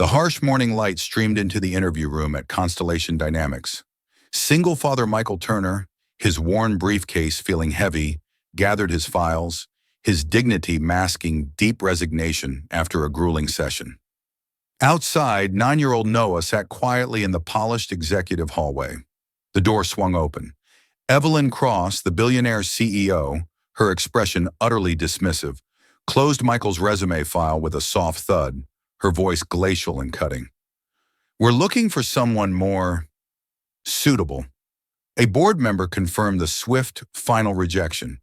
The harsh morning light streamed into the interview room at Constellation Dynamics. Single father Michael Turner, his worn briefcase feeling heavy, gathered his files, his dignity masking deep resignation after a grueling session. Outside, 9-year-old Noah sat quietly in the polished executive hallway. The door swung open. Evelyn Cross, the Billionaire CEO, her expression utterly dismissive, closed Michael's resume file with a soft thud, her voice glacial and cutting. "We're looking for someone more suitable." A board member confirmed the swift, final rejection.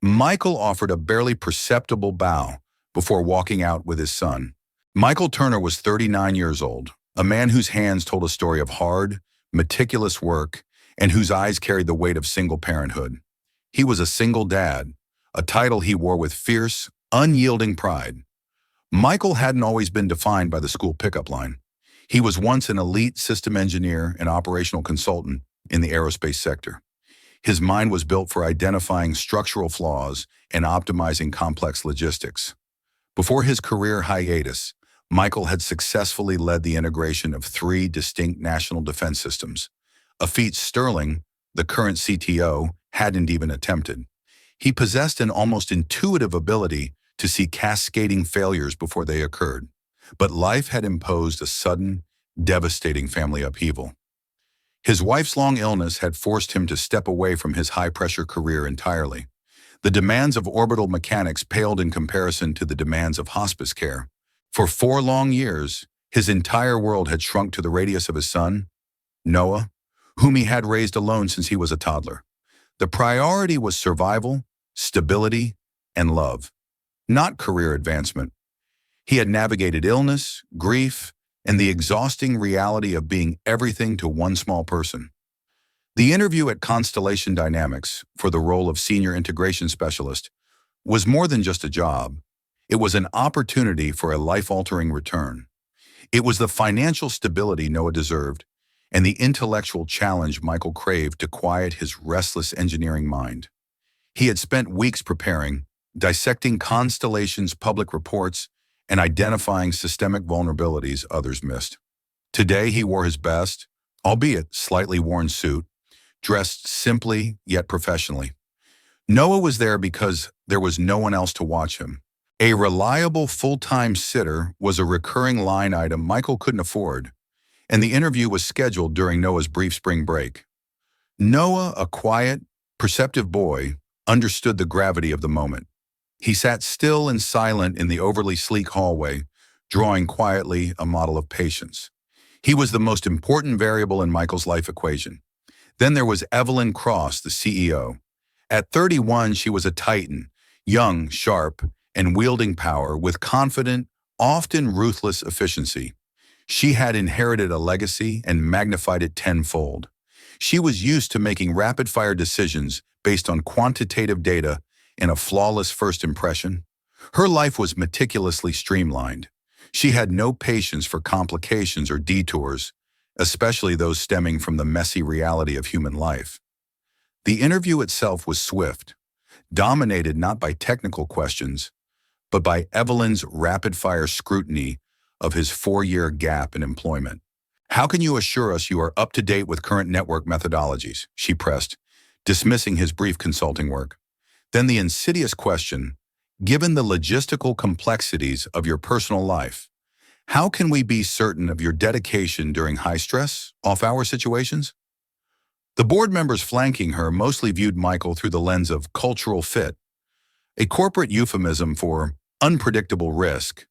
Michael offered a barely perceptible bow before walking out with his son. Michael Turner was 39 years old, a man whose hands told a story of hard, meticulous work and whose eyes carried the weight of single parenthood. He was a single dad, a title he wore with fierce, unyielding pride. Michael hadn't always been defined by the school pickup line. He was once an elite system engineer and operational consultant in the aerospace sector. His mind was built for identifying structural flaws and optimizing complex logistics. Before his career hiatus, Michael had successfully led the integration of 3 distinct national defense systems, a feat Sterling, the current CTO, hadn't even attempted. He possessed an almost intuitive ability to see cascading failures before they occurred, but life had imposed a sudden, devastating family upheaval. His wife's long illness had forced him to step away from his high-pressure career entirely. The demands of orbital mechanics paled in comparison to the demands of hospice care. For 4 long years, his entire world had shrunk to the radius of his son, Noah, whom he had raised alone since he was a toddler. The priority was survival, stability, and love, not career advancement. He had navigated illness, grief, and the exhausting reality of being everything to one small person. The interview at Constellation Dynamics for the role of Senior Integration Specialist was more than just a job. It was an opportunity for a life-altering return. It was the financial stability Noah deserved and the intellectual challenge Michael craved to quiet his restless engineering mind. He had spent weeks preparing, dissecting Constellation's public reports and identifying systemic vulnerabilities others missed. Today he wore his best, albeit slightly worn suit, dressed simply yet professionally. Noah was there because there was no one else to watch him. A reliable full-time sitter was a recurring line item Michael couldn't afford, and the interview was scheduled during Noah's brief spring break. Noah, a quiet, perceptive boy, understood the gravity of the moment. He sat still and silent in the overly sleek hallway, drawing quietly a model of patience. He was the most important variable in Michael's life equation. Then there was Evelyn Cross, the CEO. At 31, she was a titan, young, sharp, and wielding power with confident, often ruthless efficiency. She had inherited a legacy and magnified it tenfold. She was used to making rapid-fire decisions based on quantitative data and a flawless first impression. Her life was meticulously streamlined. She had no patience for complications or detours, especially those stemming from the messy reality of human life. The interview itself was swift, dominated not by technical questions, but by Evelyn's rapid-fire scrutiny of his 4-year gap in employment. "How can you assure us you are up to date with current network methodologies?" she pressed, dismissing his brief consulting work. Then the insidious question, "Given the logistical complexities of your personal life, how can we be certain of your dedication during high-stress, off-hour situations?" The board members flanking her mostly viewed Michael through the lens of cultural fit, a corporate euphemism for unpredictable risk,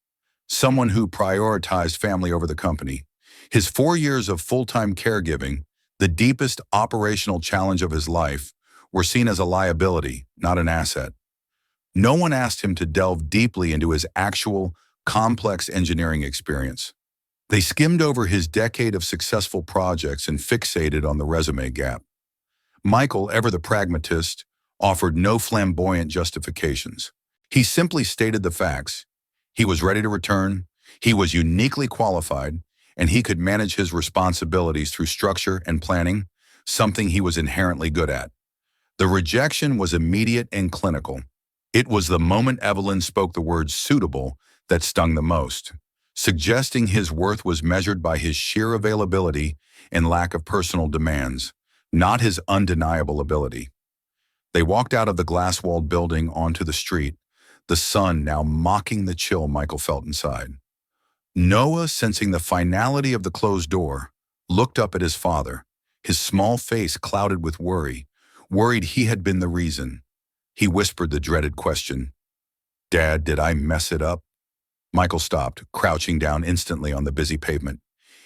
someone who prioritized family over the company. His 4 years of full-time caregiving, the deepest operational challenge of his life, were seen as a liability, not an asset. No one asked him to delve deeply into his actual, complex engineering experience. They skimmed over his decade of successful projects and fixated on the resume gap. Michael, ever the pragmatist, offered no flamboyant justifications. He simply stated the facts. He was ready to return, he was uniquely qualified, and he could manage his responsibilities through structure and planning, something he was inherently good at. The rejection was immediate and clinical. It was the moment Evelyn spoke the word suitable that stung the most. suggesting his worth was measured by his sheer availability and lack of personal demands, not his undeniable ability. They walked out of the glass-walled building onto the street, the sun now mocking the chill Michael felt inside. Noah, sensing the finality of the closed door, looked up at his father, his small face clouded with worry, worried he had been the reason. He whispered the dreaded question, "Dad, did I mess it up?" Michael stopped, crouching down instantly on the busy pavement.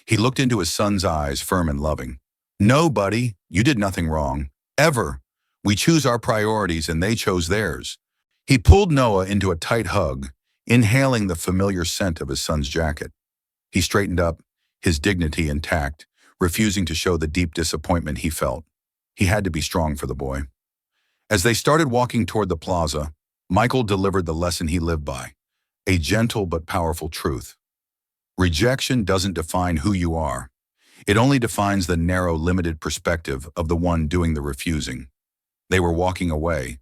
He looked into his son's eyes, firm and loving. "No, buddy, you did nothing wrong. Ever. We choose our priorities and they chose theirs." He pulled Noah into a tight hug, inhaling the familiar scent of his son's jacket. He straightened up, his dignity intact, refusing to show the deep disappointment he felt. He had to be strong for the boy. As they started walking toward the plaza, Michael delivered the lesson he lived by, a gentle but powerful truth. Rejection doesn't define who you are. It only defines the narrow, limited perspective of the one doing the refusing. They were walking away,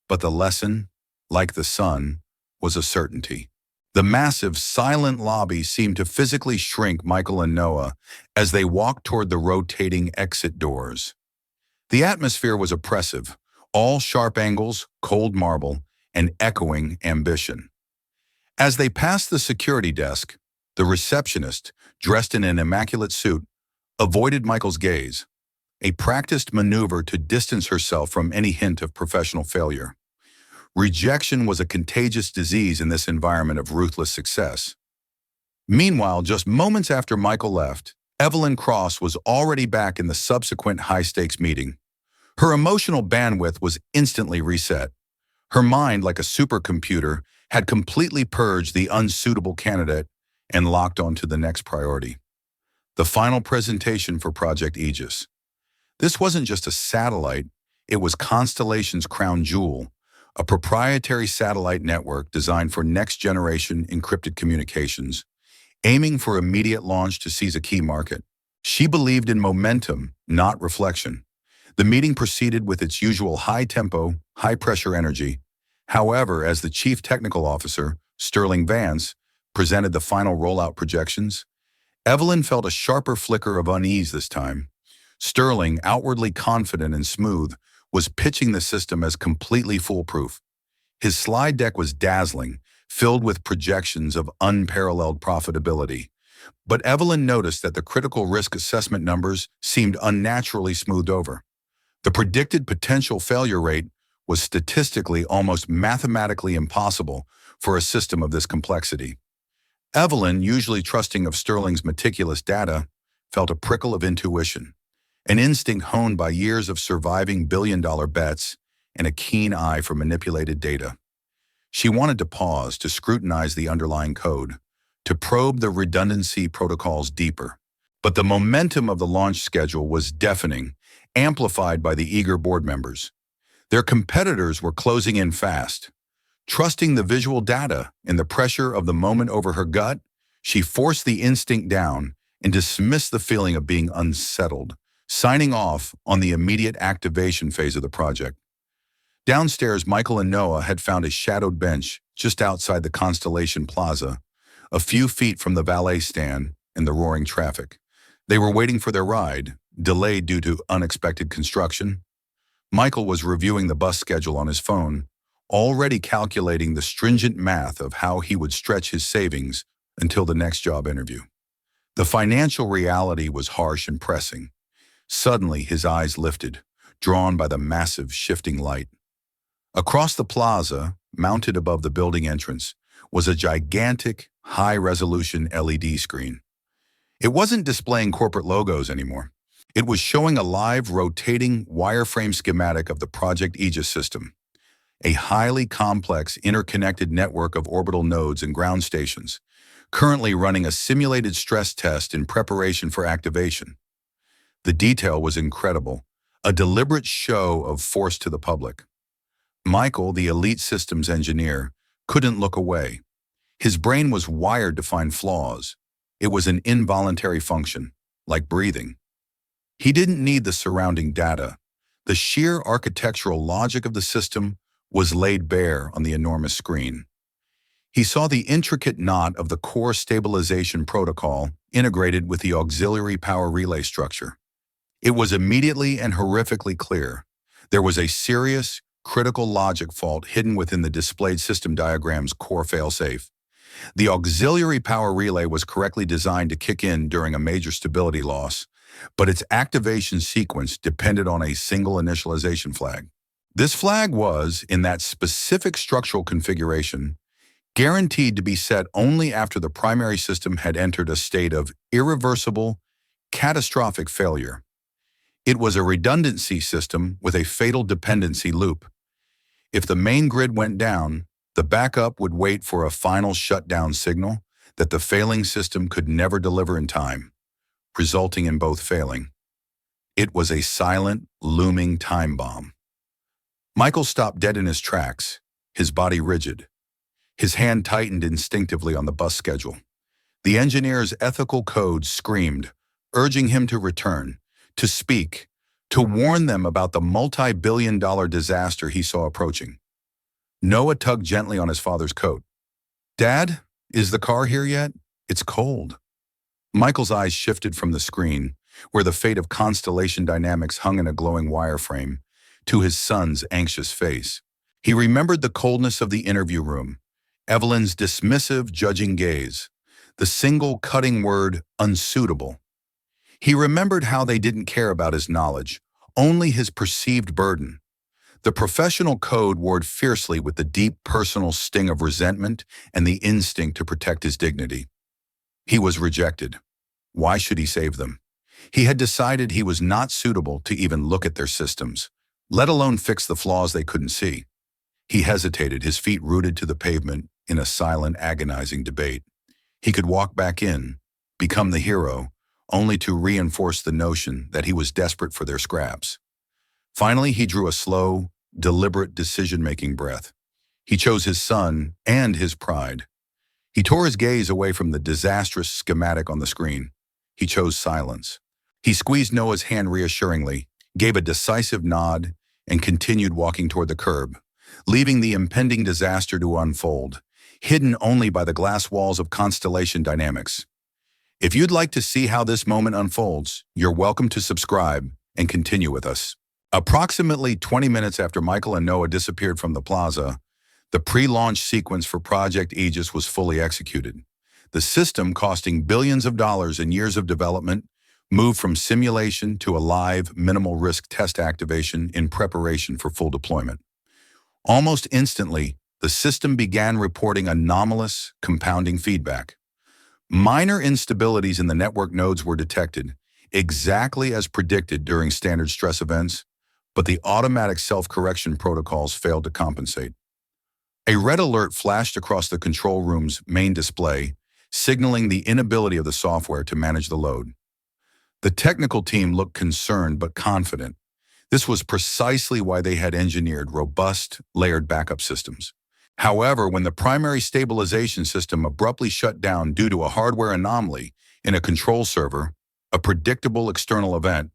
but the lesson, like the sun, was a certainty. The massive, silent lobby seemed to physically shrink Michael and Noah as they walked toward the rotating exit doors. The atmosphere was oppressive, all sharp angles, cold marble, and echoing ambition. As they passed the security desk, the receptionist, dressed in an immaculate suit, avoided Michael's gaze, a practiced maneuver to distance herself from any hint of professional failure. Rejection was a contagious disease in this environment of ruthless success. Meanwhile, just moments after Michael left, Evelyn Cross was already back in the subsequent high-stakes meeting. Her emotional bandwidth was instantly reset. Her mind, like a supercomputer, had completely purged the unsuitable candidate and locked onto the next priority. The final presentation for Project Aegis. This wasn't just a satellite, it was Constellation's crown jewel, a proprietary satellite network designed for next-generation encrypted communications, aiming for immediate launch to seize a key market. She believed in momentum, not reflection. The meeting proceeded with its usual high-tempo, high-pressure energy. However, as the chief technical officer, Sterling Vance, presented the final rollout projections, Evelyn felt a sharper flicker of unease this time. Sterling, outwardly confident and smooth, was pitching the system as completely foolproof. His slide deck was dazzling, filled with projections of unparalleled profitability. But Evelyn noticed that the critical risk assessment numbers seemed unnaturally smoothed over. The predicted potential failure rate was statistically almost mathematically impossible for a system of this complexity. Evelyn, usually trusting of Sterling's meticulous data, felt a prickle of intuition, an instinct honed by years of surviving billion-dollar bets and a keen eye for manipulated data. She wanted to pause to scrutinize the underlying code, to probe the redundancy protocols deeper. But the momentum of the launch schedule was deafening, amplified by the eager board members. Their competitors were closing in fast. Trusting the visual data and the pressure of the moment over her gut, she forced the instinct down and dismissed the feeling of being unsettled, signing off on the immediate activation phase of the project. Downstairs, Michael and Noah had found a shadowed bench just outside the Constellation Plaza, a few feet from the valet stand and the roaring traffic. They were waiting for their ride, delayed due to unexpected construction. Michael was reviewing the bus schedule on his phone, already calculating the stringent math of how he would stretch his savings until the next job interview. The financial reality was harsh and pressing. Suddenly, his eyes lifted, drawn by the massive shifting light. Across the plaza, mounted above the building entrance, was a gigantic, high-resolution LED screen. It wasn't displaying corporate logos anymore. It was showing a live, rotating, wireframe schematic of the Project Aegis system, a highly complex, interconnected network of orbital nodes and ground stations, currently running a simulated stress test in preparation for activation. The detail was incredible, a deliberate show of force to the public. Michael, the elite systems engineer, couldn't look away. His brain was wired to find flaws. It was an involuntary function, like breathing. He didn't need the surrounding data. The sheer architectural logic of the system was laid bare on the enormous screen. He saw the intricate knot of the core stabilization protocol integrated with the auxiliary power relay structure. It was immediately and horrifically clear. There was a serious, critical logic fault hidden within the displayed system diagram's core failsafe. The auxiliary power relay was correctly designed to kick in during a major stability loss, but its activation sequence depended on a single initialization flag. This flag was, in that specific structural configuration, guaranteed to be set only after the primary system had entered a state of irreversible, catastrophic failure. It was a redundancy system with a fatal dependency loop. If the main grid went down, the backup would wait for a final shutdown signal that the failing system could never deliver in time, resulting in both failing. It was a silent, looming time bomb. Michael stopped dead in his tracks, his body rigid. His hand tightened instinctively on the bus schedule. The engineer's ethical code screamed, urging him to return, to speak, to warn them about the multi-billion-dollar disaster he saw approaching. Noah tugged gently on his father's coat. "Dad, is the car here yet? It's cold." Michael's eyes shifted from the screen, where the fate of Constellation Dynamics hung in a glowing wireframe, to his son's anxious face. He remembered the coldness of the interview room, Evelyn's dismissive, judging gaze, the single cutting word, unsuitable. He remembered how they didn't care about his knowledge, only his perceived burden. The professional code warred fiercely with the deep personal sting of resentment and the instinct to protect his dignity. He was rejected. Why should he save them? He had decided he was not suitable to even look at their systems, let alone fix the flaws they couldn't see. He hesitated, his feet rooted to the pavement in a silent, agonizing debate. He could walk back in, become the hero, only to reinforce the notion that he was desperate for their scraps. Finally, he drew a slow, deliberate decision-making breath. He chose his son and his pride. He tore his gaze away from the disastrous schematic on the screen. He chose silence. He squeezed Noah's hand reassuringly, gave a decisive nod, and continued walking toward the curb, leaving the impending disaster to unfold, hidden only by the glass walls of Constellation Dynamics. If you'd like to see how this moment unfolds, you're welcome to subscribe and continue with us. Approximately 20 minutes after Michael and Noah disappeared from the plaza, the pre-launch sequence for Project Aegis was fully executed. The system, costing billions of dollars and years of development, moved from simulation to a live, minimal-risk test activation in preparation for full deployment. Almost instantly, the system began reporting anomalous, compounding feedback. Minor instabilities in the network nodes were detected, exactly as predicted during standard stress events, but the automatic self-correction protocols failed to compensate. A red alert flashed across the control room's main display, signaling the inability of the software to manage the load. The technical team looked concerned but confident. This was precisely why they had engineered robust, layered backup systems. However, when the primary stabilization system abruptly shut down due to a hardware anomaly in a control server, a predictable external event,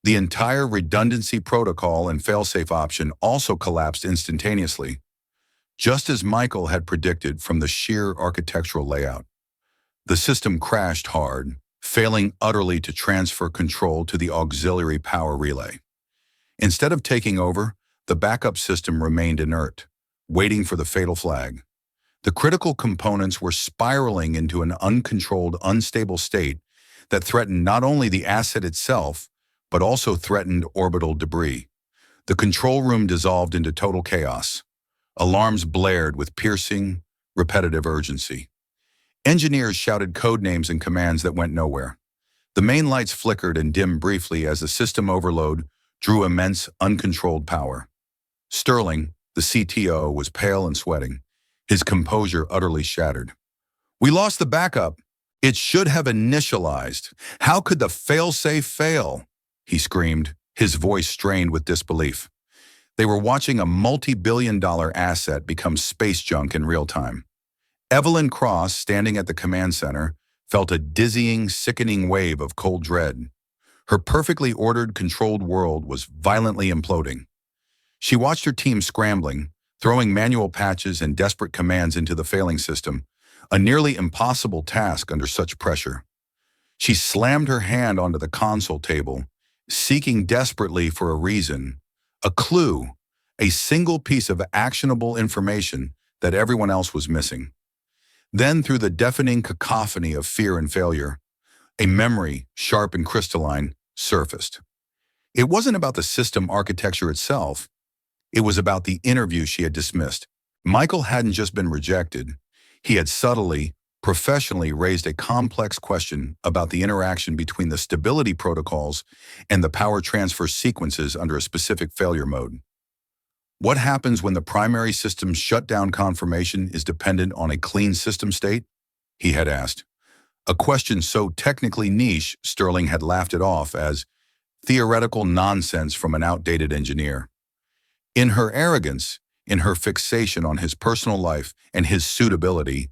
the entire redundancy protocol and failsafe option also collapsed instantaneously, just as Michael had predicted from the sheer architectural layout. The system crashed hard, failing utterly to transfer control to the auxiliary power relay. Instead of taking over, the backup system remained inert, waiting for the fatal flag. The critical components were spiraling into an uncontrolled, unstable state that threatened not only the asset itself, but also threatened orbital debris. The control room dissolved into total chaos. Alarms blared with piercing, repetitive urgency. Engineers shouted code names and commands that went nowhere. The main lights flickered and dimmed briefly as the system overload drew immense, uncontrolled power. Sterling, the CTO, was pale and sweating, his composure utterly shattered. "We lost the backup. It should have initialized. How could the failsafe fail?" he screamed, his voice strained with disbelief. They were watching a multi-billion-dollar asset become space junk in real time. Evelyn Cross, standing at the command center, felt a dizzying, sickening wave of cold dread. Her perfectly ordered, controlled world was violently imploding. She watched her team scrambling, throwing manual patches and desperate commands into the failing system, a nearly impossible task under such pressure. She slammed her hand onto the console table, seeking desperately for a reason, a clue, a single piece of actionable information that everyone else was missing. Then, through the deafening cacophony of fear and failure, a memory, sharp and crystalline, surfaced. It wasn't about the system architecture itself. It was about the interview she had dismissed. Michael hadn't just been rejected. He had subtly, professionally raised a complex question about the interaction between the stability protocols and the power transfer sequences under a specific failure mode. What happens when the primary system's shutdown confirmation is dependent on a clean system state? He had asked. A question so technically niche, Sterling had laughed it off as theoretical nonsense from an outdated engineer. In her arrogance, in her fixation on his personal life and his suitability,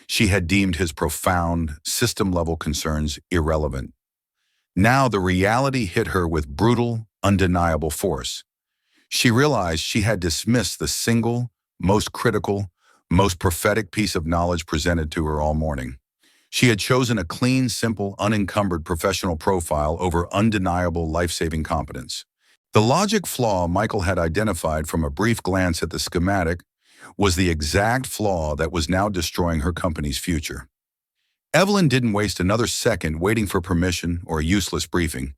she had deemed his profound, system-level concerns irrelevant. Now the reality hit her with brutal, undeniable force. She realized she had dismissed the single, most critical, most prophetic piece of knowledge presented to her all morning. She had chosen a clean, simple, unencumbered professional profile over undeniable life-saving competence. The logic flaw Michael had identified from a brief glance at the schematic was the exact flaw that was now destroying her company's future. Evelyn didn't waste another second waiting for permission or a useless briefing.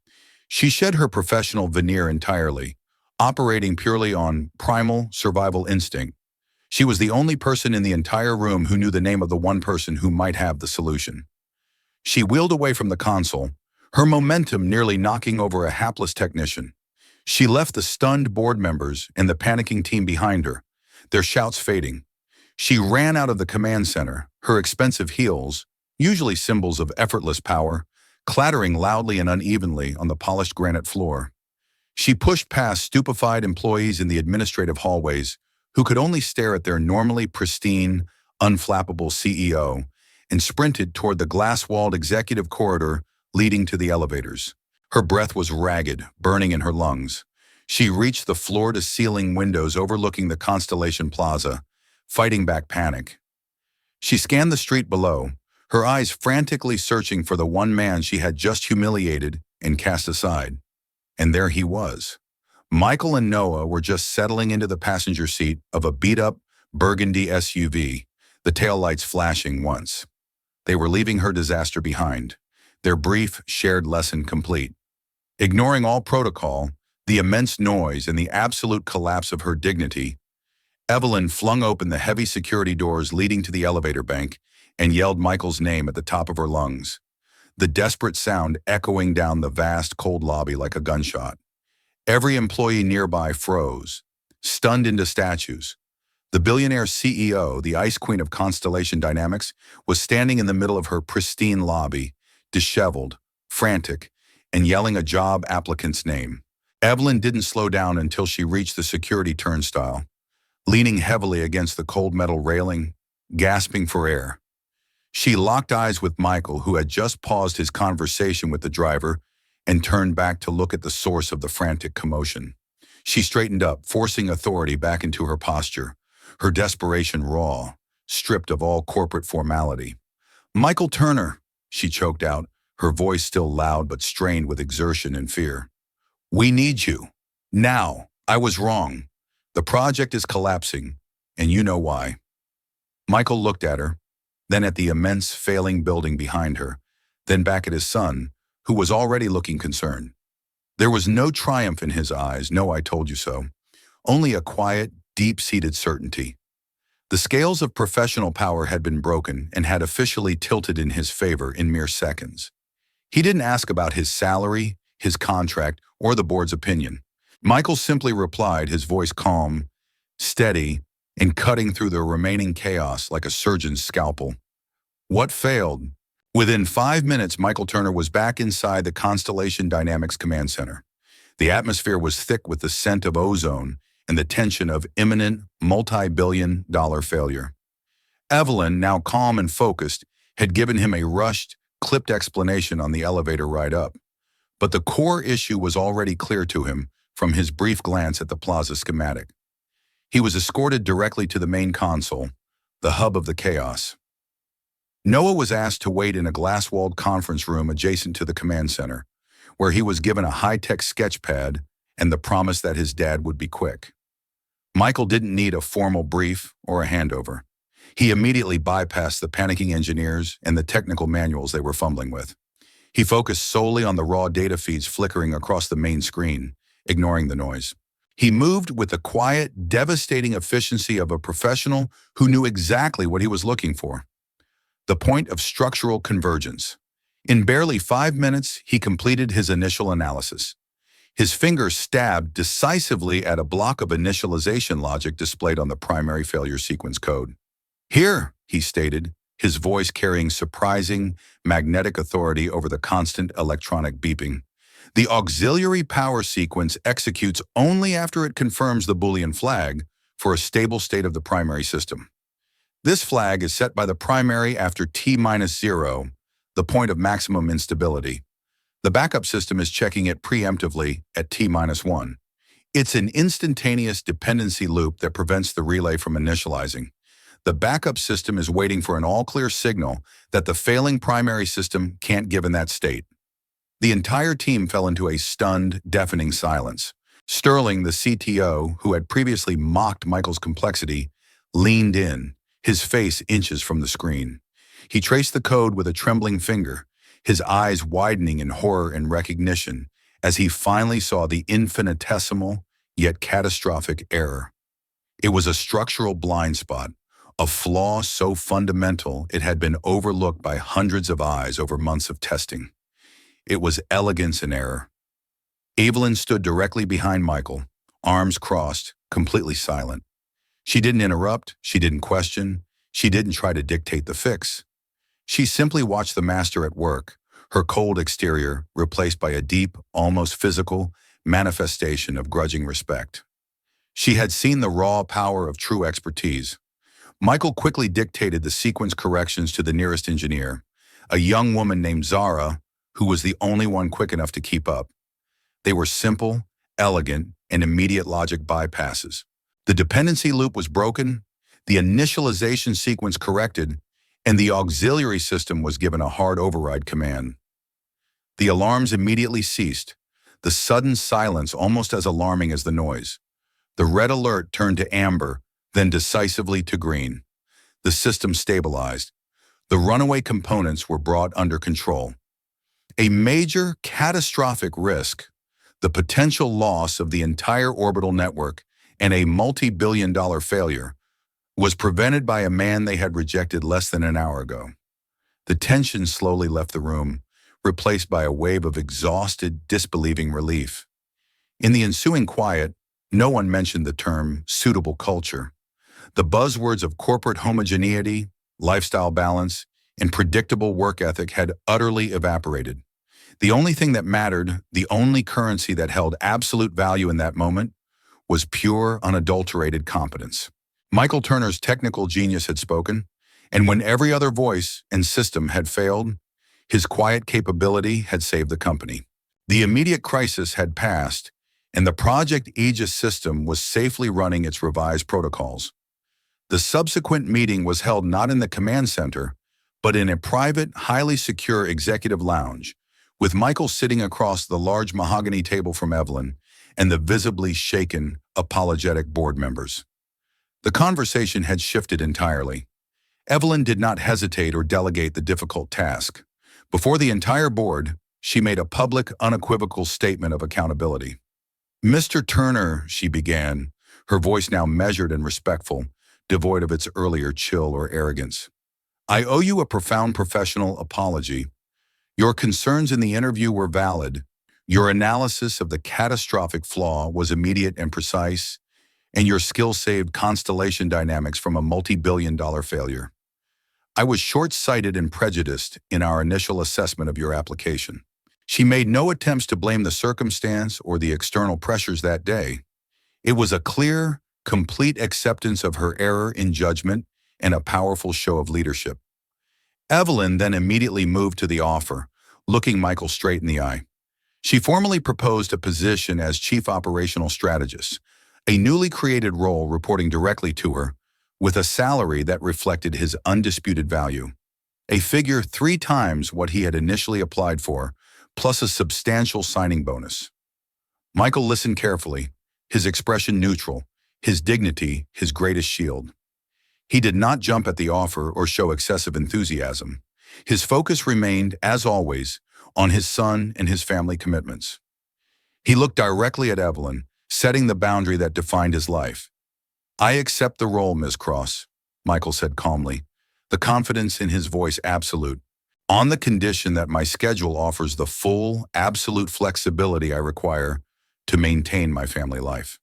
She shed her professional veneer entirely, operating purely on primal survival instinct. She was the only person in the entire room who knew the name of the one person who might have the solution. She wheeled away from the console, her momentum nearly knocking over a hapless technician. She left the stunned board members and the panicking team behind her, their shouts fading. She ran out of the command center, her expensive heels, usually symbols of effortless power, clattering loudly and unevenly on the polished granite floor. She pushed past stupefied employees in the administrative hallways, who could only stare at their normally pristine, unflappable CEO, and sprinted toward the glass-walled executive corridor leading to the elevators. Her breath was ragged, burning in her lungs. She reached the floor-to-ceiling windows overlooking the Constellation Plaza, fighting back panic. She scanned the street below, her eyes frantically searching for the one man she had just humiliated and cast aside. And there he was. Michael and Noah were just settling into the passenger seat of a beat-up burgundy SUV, the taillights flashing once. They were leaving her disaster behind, their brief, shared lesson complete. Ignoring all protocol, the immense noise and the absolute collapse of her dignity, Evelyn flung open the heavy security doors leading to the elevator bank and yelled Michael's name at the top of her lungs, the desperate sound echoing down the vast, cold lobby like a gunshot. Every employee nearby froze, stunned into statues. The Billionaire CEO, the Ice Queen of Constellation Dynamics, was standing in the middle of her pristine lobby, disheveled, frantic, and yelling a job applicant's name. Evelyn didn't slow down until she reached the security turnstile, leaning heavily against the cold metal railing, gasping for air. She locked eyes with Michael, who had just paused his conversation with the driver and turned back to look at the source of the frantic commotion. She straightened up, forcing authority back into her posture, her desperation raw, stripped of all corporate formality. "Michael Turner," she choked out, her voice still loud but strained with exertion and fear. "We need you. Now. I was wrong. The project is collapsing, and you know why." Michael looked at her, then at the immense failing building behind her, then back at his son, who was already looking concerned. There was no triumph in his eyes, no "I told you so," only a quiet, deep-seated certainty. The scales of professional power had been broken and had officially tilted in his favor in mere seconds. He didn't ask about his salary, his contract, or the board's opinion. Michael simply replied, his voice calm, steady, and cutting through the remaining chaos like a surgeon's scalpel. What failed? Within 5 minutes, Michael Turner was back inside the Constellation Dynamics Command Center. The atmosphere was thick with the scent of ozone and the tension of imminent, multi-billion-dollar failure. Evelyn, now calm and focused, had given him a rushed, clipped explanation on the elevator ride up. But the core issue was already clear to him from his brief glance at the plaza schematic. He was escorted directly to the main console, the hub of the chaos. Noah was asked to wait in a glass-walled conference room adjacent to the command center, where he was given a high-tech sketch pad and the promise that his dad would be quick. Michael didn't need a formal brief or a handover. He immediately bypassed the panicking engineers and the technical manuals they were fumbling with. He focused solely on the raw data feeds flickering across the main screen, ignoring the noise. He moved with the quiet, devastating efficiency of a professional who knew exactly what he was looking for: the point of structural convergence. In barely 5 minutes, he completed his initial analysis. His fingers stabbed decisively at a block of initialization logic displayed on the primary failure sequence code. "Here," he stated, his voice carrying surprising, magnetic authority over the constant electronic beeping. "The auxiliary power sequence executes only after it confirms the Boolean flag for a stable state of the primary system. This flag is set by the primary after T-0, the point of maximum instability. The backup system is checking it preemptively at T-1. It's an instantaneous dependency loop that prevents the relay from initializing. The backup system is waiting for an all-clear signal that the failing primary system can't give in that state." The entire team fell into a stunned, deafening silence. Sterling, the CTO, who had previously mocked Michael's complexity, leaned in, his face inches from the screen. He traced the code with a trembling finger, his eyes widening in horror and recognition as he finally saw the infinitesimal yet catastrophic error. It was a structural blind spot, a flaw so fundamental it had been overlooked by hundreds of eyes over months of testing. It was elegance in error. Evelyn stood directly behind Michael, arms crossed, completely silent. She didn't interrupt, she didn't question, she didn't try to dictate the fix. She simply watched the master at work, her cold exterior replaced by a deep, almost physical, manifestation of grudging respect. She had seen the raw power of true expertise. Michael quickly dictated the sequence corrections to the nearest engineer, a young woman named Zara, who was the only one quick enough to keep up. They were simple, elegant, and immediate logic bypasses. The dependency loop was broken, the initialization sequence corrected, and the auxiliary system was given a hard override command. The alarms immediately ceased, the sudden silence almost as alarming as the noise. The red alert turned to amber, then decisively to green. The system stabilized. The runaway components were brought under control. A major, catastrophic risk, the potential loss of the entire orbital network and a multi-billion-dollar failure, was prevented by a man they had rejected less than an hour ago. The tension slowly left the room, replaced by a wave of exhausted, disbelieving relief. In the ensuing quiet, no one mentioned the term suitable culture. The buzzwords of corporate homogeneity, lifestyle balance, and predictable work ethic had utterly evaporated. The only thing that mattered, the only currency that held absolute value in that moment, was pure, unadulterated competence. Michael Turner's technical genius had spoken, and when every other voice and system had failed, his quiet capability had saved the company. The immediate crisis had passed, and the Project Aegis system was safely running its revised protocols. The subsequent meeting was held not in the command center, but in a private, highly secure executive lounge, with Michael sitting across the large mahogany table from Evelyn and the visibly shaken, apologetic board members. The conversation had shifted entirely. Evelyn did not hesitate or delegate the difficult task. Before the entire board, she made a public, unequivocal statement of accountability. "Mr. Turner," she began, her voice now measured and respectful, devoid of its earlier chill or arrogance. "I owe you a profound professional apology. Your concerns in the interview were valid. Your analysis of the catastrophic flaw was immediate and precise, and your skill saved constellation dynamics from a multi-billion-dollar failure. I was short-sighted and prejudiced in our initial assessment of your application." She made no attempts to blame the circumstance or the external pressures that day. It was a clear, complete acceptance of her error in judgment and a powerful show of leadership. Evelyn then immediately moved to the offer, looking Michael straight in the eye. She formally proposed a position as Chief Operational Strategist, a newly created role reporting directly to her, with a salary that reflected his undisputed value, a figure 3 times what he had initially applied for, plus a substantial signing bonus. Michael listened carefully, his expression neutral, his dignity his greatest shield. He did not jump at the offer or show excessive enthusiasm. His focus remained, as always, on his son and his family commitments. He looked directly at Evelyn, setting the boundary that defined his life. "I accept the role, Miss Cross," Michael said calmly, the confidence in his voice absolute, "on the condition that my schedule offers the full, absolute flexibility I require to maintain my family life.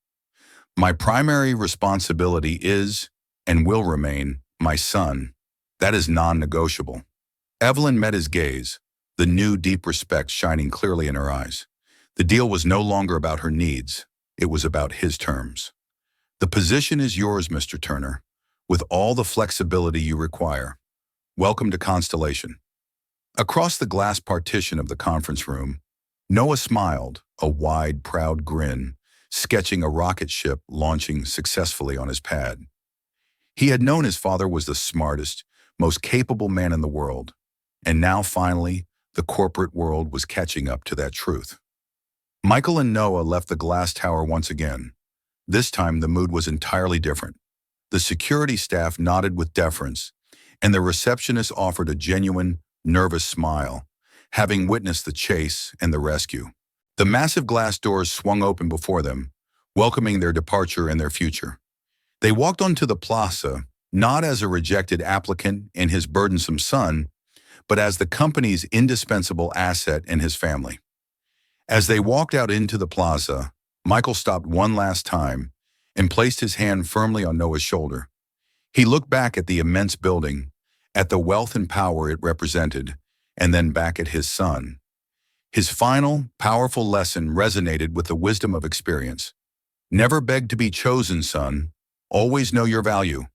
My primary responsibility is, and will remain, my son. That is non-negotiable." Evelyn met his gaze, the new deep respect shining clearly in her eyes. The deal was no longer about her needs, it was about his terms. "The position is yours, Mr. Turner, with all the flexibility you require. Welcome to Constellation." Across the glass partition of the conference room, Noah smiled, a wide, proud grin, sketching a rocket ship launching successfully on his pad. He had known his father was the smartest, most capable man in the world, and now finally, the corporate world was catching up to that truth. Michael and Noah left the glass tower once again. This time the mood was entirely different. The security staff nodded with deference, and the receptionist offered a genuine, nervous smile, having witnessed the chase and the rescue. The massive glass doors swung open before them, welcoming their departure and their future. They walked onto the plaza, not as a rejected applicant and his burdensome son, but as the company's indispensable asset and his family. As they walked out into the plaza, Michael stopped one last time and placed his hand firmly on Noah's shoulder. He looked back at the immense building, at the wealth and power it represented, and then back at his son. His final, powerful lesson resonated with the wisdom of experience. "Never beg to be chosen, son. Always know your value."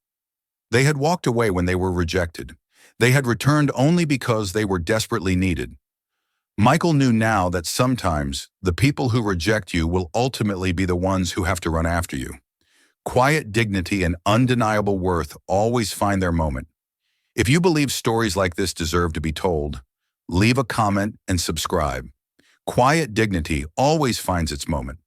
They had walked away when they were rejected. They had returned only because they were desperately needed. Michael knew now that sometimes the people who reject you will ultimately be the ones who have to run after you. Quiet dignity and undeniable worth always find their moment. If you believe stories like this deserve to be told, leave a comment and subscribe. Quiet dignity always finds its moment.